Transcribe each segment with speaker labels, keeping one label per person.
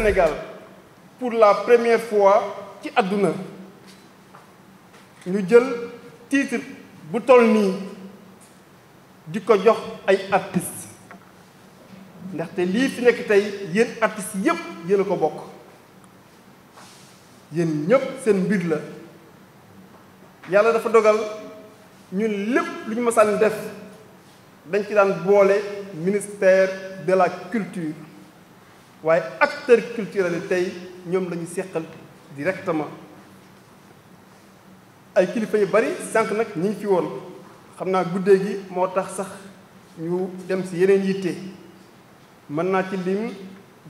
Speaker 1: Sénégal pour la première fois ci àdduna ñu jël titre bu toll nii di ko jox ay artistes ndaxte lii fi nekk tey yéen artistes yépp yéen a ko bokk yéen ñépp seen mbir la yàlla dafa dogal ñun lépp lu ñu mësaan def dañ ci daan boole ministère de la culture waaye acteurs culturels yi tey ñoom la ñu seqal directement ay kilifa yu bari sànq nag ñi ngi fi woon xam naa guddee gi moo tax sax ñu dem ci yeneen yitte mën naa ci lim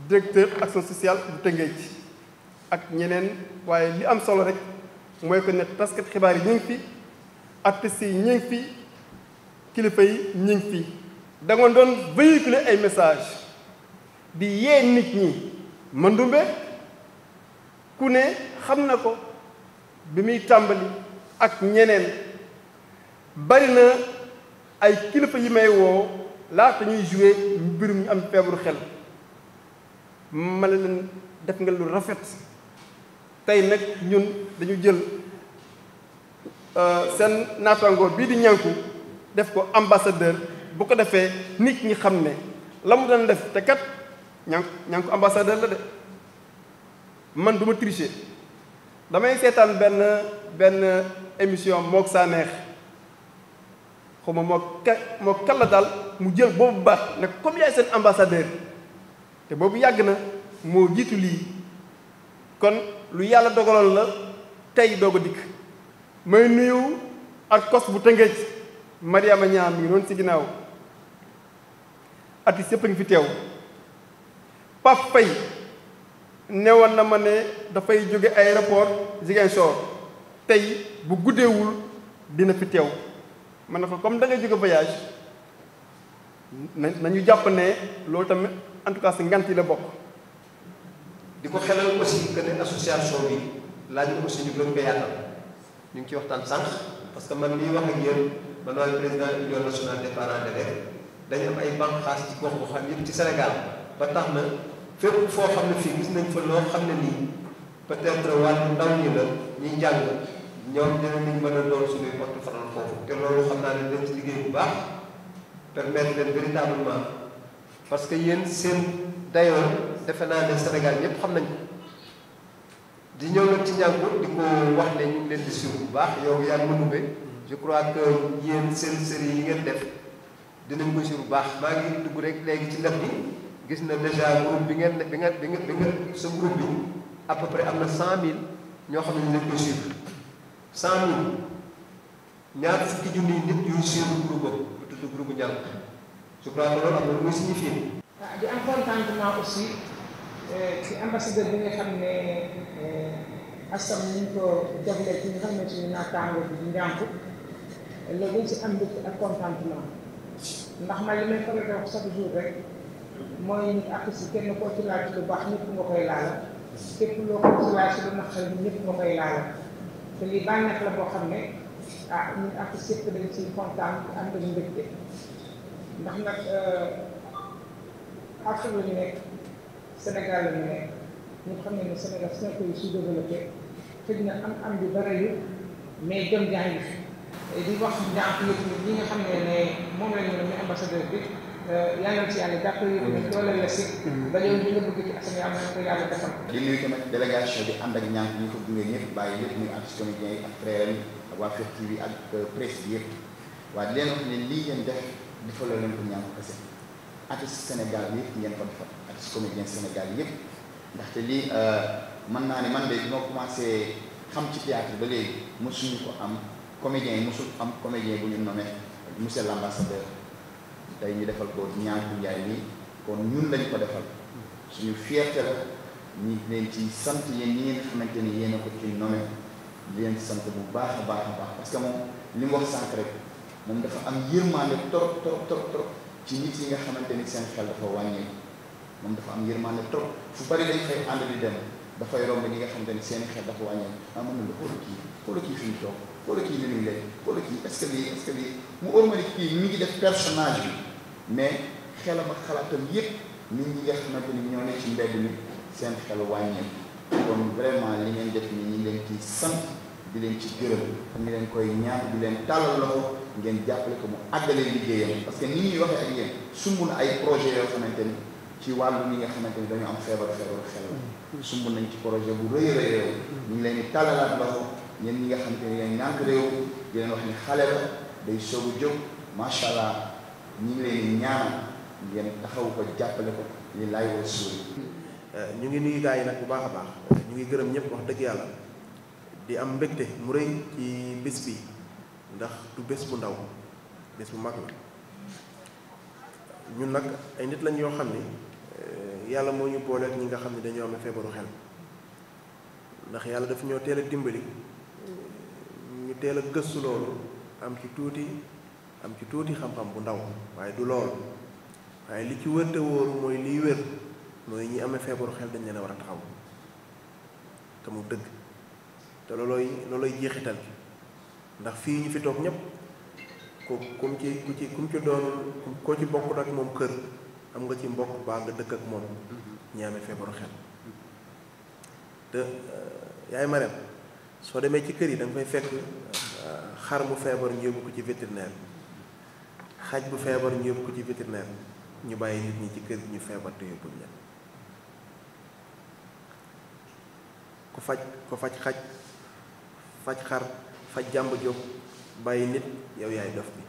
Speaker 1: directeur action sociale bu Tëngéej ak ñeneen waaye li am solo rek mooy ko ne taskat xibaar yi ñu ngi fi artistes yi ñu ngi fi kilifa yi ñu ngi fi da nga doon véhiculer ay message di yee nit ñi Mandumbe ku ne xam na ko bi muy tàmbali ak ñeneen bari na ay kilifa yi may woo laata ñuy jouer mbirum ñu am feebaru xel ma leen def nga lu rafet tey nag ñun dañu jël seen naataango bii di ñànku def ko ambassadeur bu ko defee nit ñi xam ne la mu doon def te kat ñànku ambassadeur la de man du ma tricher damay seetaan benn émission mook saa neex xaw ma moo kal la daal mu jël boobu baat ne comme yaay seen ambassadeur te boobu yàgg na moo jiitu lii kon lu yàlla dogaloon la tey doog a dikk may nuyu ak kos bu Tëngéej Mariama Ñaam mi ngi noonu ci ginnaaw artiste yëpp a ngi fi teew Pape Faye newoon na ma ne dafay jóge aéroport Ziguinchor tey bu guddeewul dina fi teew man na ko comme da ngay jóge voyage nañu jàpp ne loolu tamit en tout cas si ngant yi la bokk.
Speaker 2: di ko xelal aussi que ne association bi laaj na aussi ñu gën ko yaatal ñu ngi ciy waxtaan sànq parce que man mii wax ak yéen man maay président union nationale des parents d'élèves dañu am ay bànqaas ci gox bu xam yëpp ci Sénégal ba tax na fépp foo xam ne fii gis nañ fa loo xam ne nii peut-être wàllu ndaw ñi la ñuy jàng ñoom dinañ mën a doon suñuy porte-parole foofu te loolu xam naa ne dañ ci liggéey bu baax permettre leen véritablement parce que yéen seen dayoo defe naa ne Sénégal ñëpp xam nañ ko di ñëw nag ci njàngu di ko wax ne ñu ngi leen di suivre bu baax yow yaa ngi Mandumbe je crois que yéen seen série yi ngeen def dinañ ko suivre bu baax maa ngi dugg rek léegi ci lef bi gis na déjà groupe bi ngeen bi nga sa groupe bi à peu près am na 100 000 ñoo xam ne ñu leen koy suivre 100 000 ñaar fukki junniy nit yuy suivre groupe boobu bu tudd groupe njàng je crois que loolu am na lu muy signifié.
Speaker 3: di am contentement aussi ci ambassadeur bi nga xam ne asam ñu ngi ko jagleel ci nga xam ne suñu naataango bi di njànk loolu dañ si am mbégte ak contentement ndax man li may faral di wax chaque jour rek mooy nit artiste kenn koo ci laal ci lu baax ñëpp nga koy laala képp loo ko ci laal ci lu naqari ñëpp nga koy laala te lii bànneex la boo xam ne ñun artiste yëpp dañ ci kontaan am nañu mbégte ndax nag Afrique la ñu nekk Sénégal la ñu nekk ñu xam ne Sénégal c'est un pays sous-développé xëy na am bi bari yu mais jëm jaa ngi fi di wax njànk yëpp ñi nga xam ne moom la ñu ne ambassadeur bi yàlla ci yàlla jàppale yëpp ne doole la si ba yow li nga bëgg ci askan yàlla na ko yàlla defal.
Speaker 4: di nuyu tamit délégation bi ànd ak ñànk ñu ko gunge ñëpp bàyyi lépp muy artiste comédien yi ak frère yi ak waa Fekk TV ak presse bi yëpp waaye di leen wax ne lii ngeen def defaloo leen ko ñànk kese artiste Sénégal yëpp ngeen ko defal artiste comédien Sénégal yëpp ndaxte lii mën naa ne man de bi ma commencé xam ci théâtre ba léegi mosuñu ko am comédien yi mosul am comédien bu ñu nommé monsieur l'ambassadeur tey ñu defal ko Ñànku Njaay nii kon ñun lañ ko defal suñu fierté la ñi leen ci sant yéen ñi ngeen xamante ni yéen a ko ci nommé leen sant bu baax a baax a baax parce que moom li mu wax sànq rek moom dafa am yërmande trop trop trop trop ci nit yi nga xamante ni seen xel dafa wàññeeku moom dafa am yërmande trop fu bari dañ fay ànd di dem dafay romb ñi nga xamante ni seen xel dafa wàññeeku mën na la xoolu kii fi mu toog xoolu kii li muy lekk xoolu kii est-ce que lii mu ormali kii mi ngi def personnage bi mais xelam ak xalaatam yépp nit ñi nga xamante ni ñoo ne ci mbedd mi seen xel wàññeeku kon vraiment li ngeen def ni ñu ngi leen ci sant di leen ci gërëm ñu leen koy ñaan di leen tàllal loxo ngeen jàppale ko mu àggalee liggéeyam parce que ni ñuy waxee ak yéen sumb na ay projet yoo xamante ni ci wàllu ñi nga xamante ni dañoo am feebaru xel sumb nañ ci projet bu rëy réew ñu ngi leen di tàllalaat loxo ñeen ñi nga xamante ni ngeen ñànk réew di leen wax ni xale la day soog a jóg macha allah ñu ngi leen di ñaan ngeen taxaw ko jàppale ko li laay woo suul.
Speaker 5: ñu ngi nuyu gars yi nag bu baax a baax ñu ngi gërëm ñëpp wax dëgg yàlla di am mbégte mu rëy ci bés bi ndax du bés bu ndaw bés bu mag la ñun nag ay nit lañ yoo xam ni yàlla moo ñu booleek ñi nga xam ne dañoo am feebaru xel ndax yàlla daf ñoo teel a dimbali ñu teel a gëstu loolu am ci tuuti xam-xam bu ndaw waaye du loolu waaye li ci wër te wóoru mooy liy wér mooy ñi amee feebaru xel dañ leen a war a taxaw te mu dëgg te loolooy jeexital bi ndax fii ñu fi toog ñëpp kum ci doon koo ci bokkut ak moom kër am nga ci mbokk baa nga dëkk ak moom ñi amee feebaru xel te yaay ma soo demee ci kër yi da nga fay fekk xar mu feebar ñu yóbbu ko ci vétérinaire xaj bu feebar ñu yóbbu ko ci vétérinaire ñu bàyyi nit ñi ci kër gi ñu feebar te yóbbu ña ku faj xaj faj xar faj jàmb jóg bàyyi nit yow yaay dof bi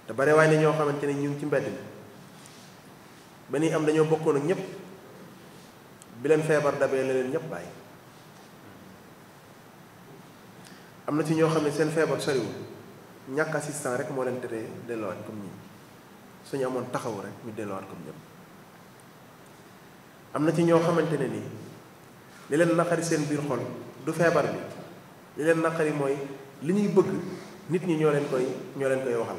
Speaker 5: te bare waaye ne ñoo xamante ne ñu ngi ci mbedd mi ba ni am dañoo bokkoon ak ñëpp bi leen feebar dabee la leen ñëpp bàyyi am na ci ñoo xam ne seen feebar soriwul ñàkk assistant rek moo leen teree delloowaat comme ñi suñu amoon taxaw rek ñu delloowaat comme ñëpp am na ci ñoo xamante ne nii li leen naqari seen biir xol du feebar bi li leen naqari mooy li ñuy bëgg nit ñi ñoo leen koy waxal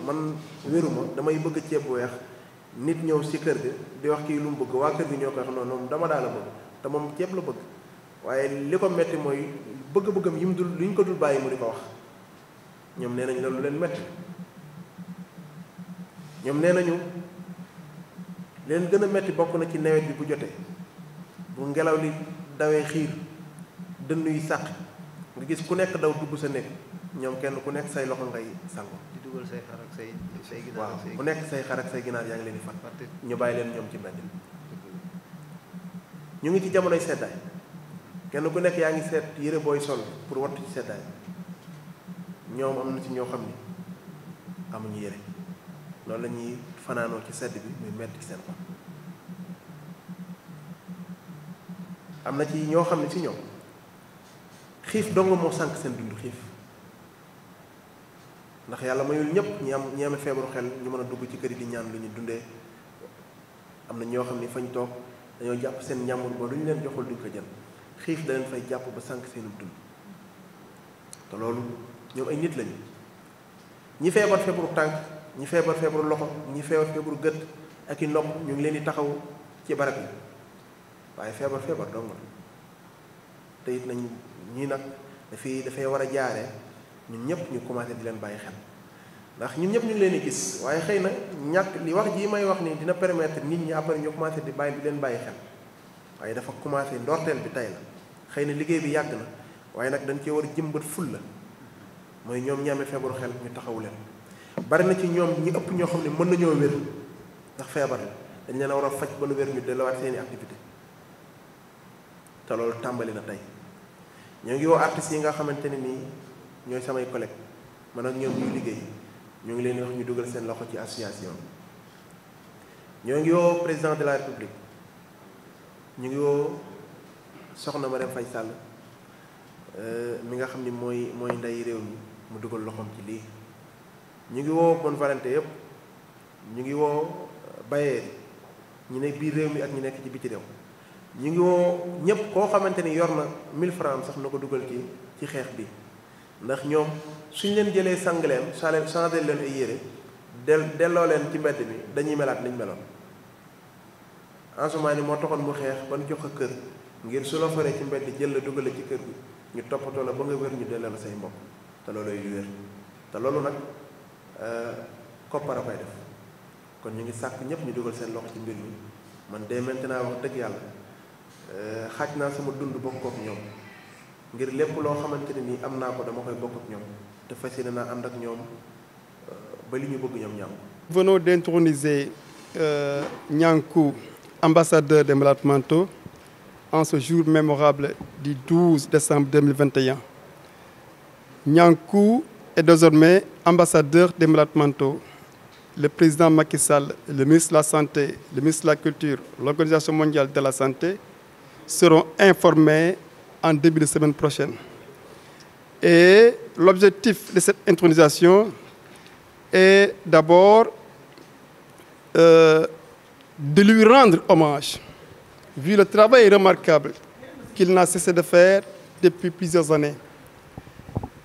Speaker 5: man wéruma damay bëgg ceeb bu weex nit ñëw si kër gi di wax kii lu mu bëgg waa kër gi ñoo koy wax noonu dama daal la bëgg te moom ceeb la bëgg waaye li ko metti mooy bëgg-bëggam yi mu dul lu ñu ko dul bàyyi mu di ko wax ñoom nee nañ loolu leen metti ñoom nee nañu leen gën a metti bokk na ci nawet bi bu jotee bu ngelaw li dawee xiir dënn yi sàq nga gis ku nekk daw dugg sa néeg ñoom kenn ku nekk say loxo ngay sango
Speaker 2: di dugal say xar ak say ginaar.
Speaker 5: waaw ku nekk say xar ak say ginaar yaa ngi leen di fat ñu bàyyi leen ñoom ci mbedd ñu ngi ci jamonoy seddaay kenn ku nekk yaa ngi seet yére booy sol pour wattu ci seddaay ñoom am na ci ñoo xam ni amuñu yére loolu la ñuy fanaanoo ci sedd bi muy metti ci seen xol am na ci ñoo xam ne ci ñoom xiif dong moo sànq seen dund xiif ndax yàlla mayul ñëpp ñi amee feebaru xel ñu mën a dugg ci kër yi di ñaan lu ñu dundee am na ñoo xam ni fañ toog dañoo jàpp seen ñàmbur ba lu ñu leen joxul duñ ko jël xiif da leen fay jàpp ba sànq seenu dund te loolu ñoom ay nit lañu ñi feebar feebaru tànk ñi feebar feebaru loxo ñi feebar feebaru gët ak i nopp ñu ngi leen di taxaw ci barab yi waaye feebar dong la te it nañ ñii nag dafay war a jaaree ñun ñëpp ñu commencé di leen bàyyi xel ndax ñun ñëpp ñu ngi leen di gis waaye xëy na ñàkk li wax jii may wax ni dina permettre nit ñi après ñu commencé di leen bàyyi xel waaye dafa commencé ndorteel bi tey la xëy na liggéey bi yàgg na waaye nag dañ cee war a jëmbat ful la mooy ñoom ñi amee feebaru xel ñu taxawu leen bari na ci ñoom ñi ëpp ñoo xam ne mën nañoo wér ndax feebar la dañ leen a war a faj ba nu wér ñu delluwaat seeni activité te loolu tàmbali na tey ñoo ngi woo artistes yi nga xamante ne nii ñooy samay collègues man ak ñoom ñuy liggéey ñoo ngi leen di wax ñu dugal seen loxo ci association ñoo ngi woo président de la république ñu ngi woo soxna Marième Faye Sall mi nga xam ni mooy ndey réew mi mu dugal loxoom ci lii ñu ngi woo bonne volonté yëpp ñu ngi woo bayeer ñu ne biir réew mi ak ñu nekk ci biti réew ñu ngi woo ñëpp koo xamante ni yor na 1000 francs sax na ko dugal ci xeex bi ndax ñoom suñ leen jëlee sang leen changé leen ay yére delloo leen ci mbedd mi dañuy melaat niñ meloon Ansoumani moo taxoon mu xeex ba nu jox ko kër ngir su la faree ci mbedd jël la dugale ci kër gi ñu toppatoo la ba nga wér ñu delloo la say mbokk te loolooy lu wér te loolu nag koppar a koy def kon ñu ngi sàkk ñëpp ñu dugal seen loxo ci mbir mi man dès maintenant wax dëgg yàlla xaaj naa sama dund bokk ak ñoom ngir lépp loo xamante ne nii am naa ko dama koy bokk ak ñoom te fas yéene naa ànd ak ñoom ba li ñu bëgg ñoom ñam.
Speaker 1: Venons d'introniser Niankou, ambassadeur des malades mentaux, en ce jour mémorable du 12 décembre 2021. Niankou est désormais ambassadeur des malades mentaux. Le président Macky Sall, le ministre de la Santé, le ministre de la Culture, l'Organisation mondiale de la santé seront informés en début de semaine prochaine. Et l'objectif de cette intronisation est d'abord de lui rendre hommage, vu le travail remarquable qu'il n'a cessé de faire depuis plusieurs années.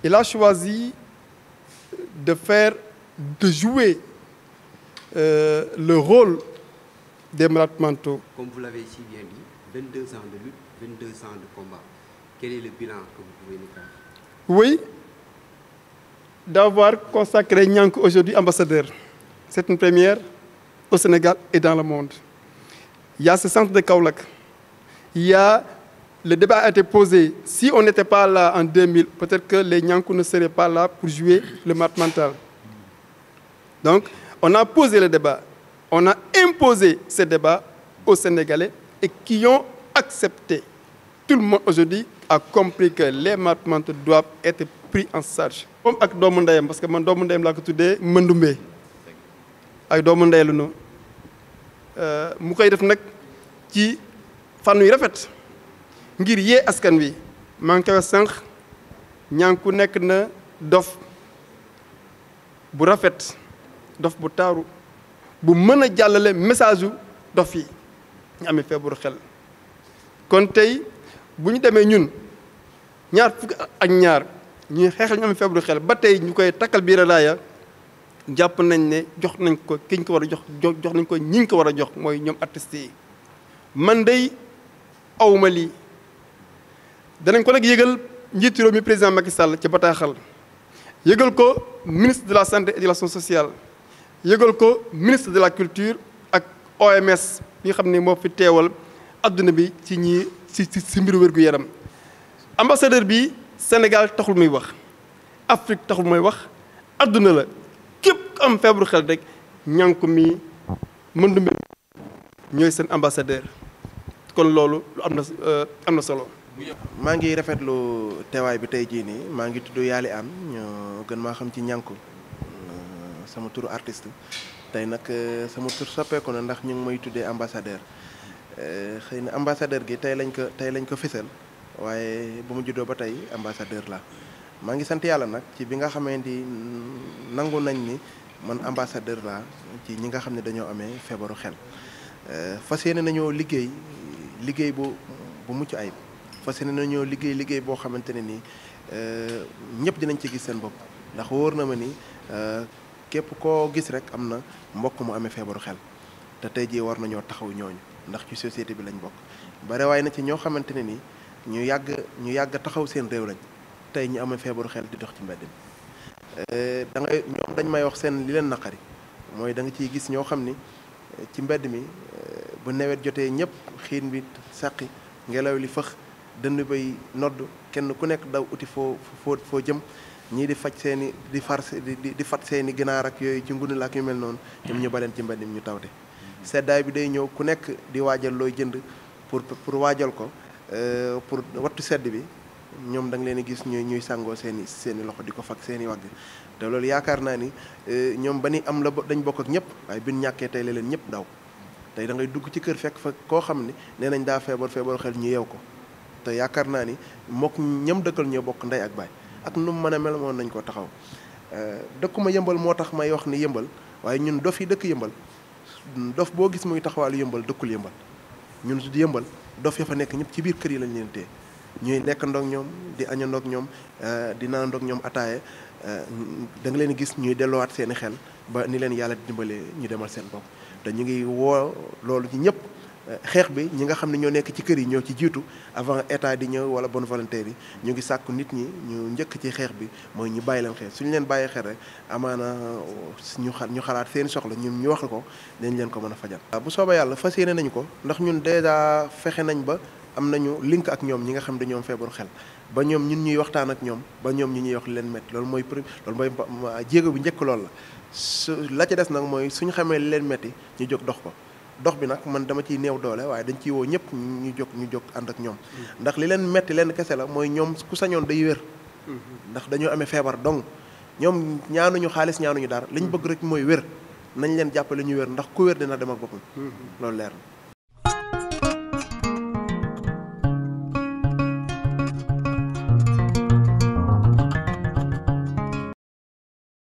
Speaker 1: Il a choisi de jouer le rôle des malades mentaux.
Speaker 6: Comme vous l'avez si bien dit, 22 ans de lutte, 22 ans de combat. Quel est le bilan que vous pouvez nous faire?
Speaker 1: Oui, d'avoir consacré Niankou aujourd'hui ambassadeur. C'est une première au Sénégal et dans le monde. Il y a ce centre de Kaolack. Le débat a été posé. Si on n'était pas là en 2000, peut-être que les Niankou ne seraient pas là pour jouer le malade mental. Donc, on a posé le débat. On a imposé ce débat aux Sénégalais et qui ont accepté. Tout le monde aujourd'hui a compris que les malades mentaux doivent être pris en charge. Comme avec doomu ndeyam parce que man doomu ndeyam laa ko tuddee Mëndumbe ay doomu ndey la ñu mu koy def nag ci fànn yu rafet ngir yee askan wi maa ngi koy wax sànq Niankou nekk na dof bu rafet dof bu taaru bu mën a jàllale message yu dof yi ñu amee feebaru xel kon tey bu ñu demee ñun ñaar fukk ak ñaar ñuy xeexal ñu amee feebaru xel ba tey ñu koy takkal biir raaya jàpp nañ ne jox nañ ko ki ñu ko war a jox nañ ko ñi ñu ko war a jox mooy ñoom artistes yi man day awma lii danañ ko nag yëgal njiitu réew mi président Macky Sall ci bataaxal yëgal ko ministre de la santé et de l'action sociale yëgal ko ministre de la culture ak OMS bi nga xam ne moo fi teewal adduna bi ci ñi ci mbiru wér-gu-yaram ambassadeur bi Sénégal taxul muy wax Afrique taxul muy wax adduna la képp ku am feebaru xel rek Niankou mi Mëndumbe ñooy seen ambassadeur kon loolu am na solo.
Speaker 5: maa ngi rafetlu teewaay bi tey jii nii maa ngi tudd Yaali An ñoo gën maa xam ci Niankou sama turu artiste tey nag sama tur soppeeku na ndax ñu ngi may tuddee ambassadeur xëy na ambassadeur gi tey lañ ko fësal waaye bu mu juddoo ba tey ambassadeur la maa ngi sant yàlla nag ci bi nga xamee ni nangu nañ ni man ambassadeur la ci ñi nga xam ne dañoo amee feebaru xel fas yéene nañoo liggéey bu mucc ayib fas yéene nañoo liggéey boo xamante ne nii ñëpp dinañ ci gis seen bopp ndax wóor na ma ni képp koo gis rek am na mbokk mu amee feebaru xel te tey jii war nañoo taxaw ñooñu ndax ci société bi lañ bokk bare waaye na ci ñoo xamante ne nii ñu yàgg taxaw seen réew lañ tey ñu amee feebaru xel di dox ci mbedd mi ñoom dañ may wax seen li leen naqari mooy da nga ciy gis ñoo xam ni ci mbedd mi bu nawet jotee ñëpp xiin bi sàqi ngelaw li fëx dënn bay nodd kenn ku nekk daw uti foo jëm ñii di faj seeni di fat seeni ginaar ak yooyu ci ngunu la ak yu mel noonu ñoom ñu baleen ci mbedd mi ñu tawte seddaay bi day ñëw ku nekk di waajal looy jënd pour waajal ko pour wattu sedd bi ñoom da nga leen di gis ñuy sàngoo seeni loxo di ko fag seeni wagg te loolu yaakaar naa ni ñoom ba ni am la dañ bokk ak ñëpp waaye bin ñàkkee tey la leen ñëpp daw tey da ngay dugg ci kër fekk fa koo xam ne nee nañ daa feebaru xel ñu yeew ko te yaakaar naa ni mook ñam dëkkal ñoo bokk ndey ak baay ak nu mu mën a mel moom nañ ko taxaw dëkkuma yëmbal moo tax may wax ni yëmbal waaye ñun dof yi dëkk yëmbal dof boo gis muy taxawaalu yëmbal dëkkul yëmbal ñun su yëmbal dof ya fa nekk ñëpp ci biir kër yi lañ leen téye ñuy lekk ndoog ñoom di añandoog ñoom di naanandoog ñoom ataaye da nga leen gis ñuy delloowaat seeni xel ba ni leen yàlla dimbalee ñu demal seen bopp te ñu ngi woo loolu ci ñëpp xeex bi ñi nga xam ne ñoo nekk ci kër yi ñoo ci jiitu avant état di ñëw wala bonne volonté yi ñu ngi sàkku nit ñi ñu njëkk ci xeex bi mooy ñu bàyyi leen xeex suñu leen bàyyee xeex rek amaana ñu xalaat seen soxla ñun ñu wax ko dañ leen ko mën a fajal. bu soobee yàlla fas yéene nañu ko ndax ñun dèjà fexe nañ ba am nañu link ak ñoom ñi nga xam dañoo am feebaru xel ba ñoom ñun ñuy waxtaan ak ñoom ba ñoom ñu ñuy wax leen métti loolu mooy jéego bu njëkk loolu la su la ca des nag mooy suñu xamee leen métti ñu jóg dox ko. dox bi nag man dama ciy néew doole waaye dañ ciy woo ñëpp ñu jóg ànd ak ñoom ndax li leen metti leen kese la mooy ñoom ku sañoon day wér ndax dañoo amee feebar donc ñoom ñaanuñu xaalis ñaanuñu dara li ñu bëgg rek mooy wér nañ leen jàppale ñu wér ndax ku wér dina dem ak boppam loolu leer na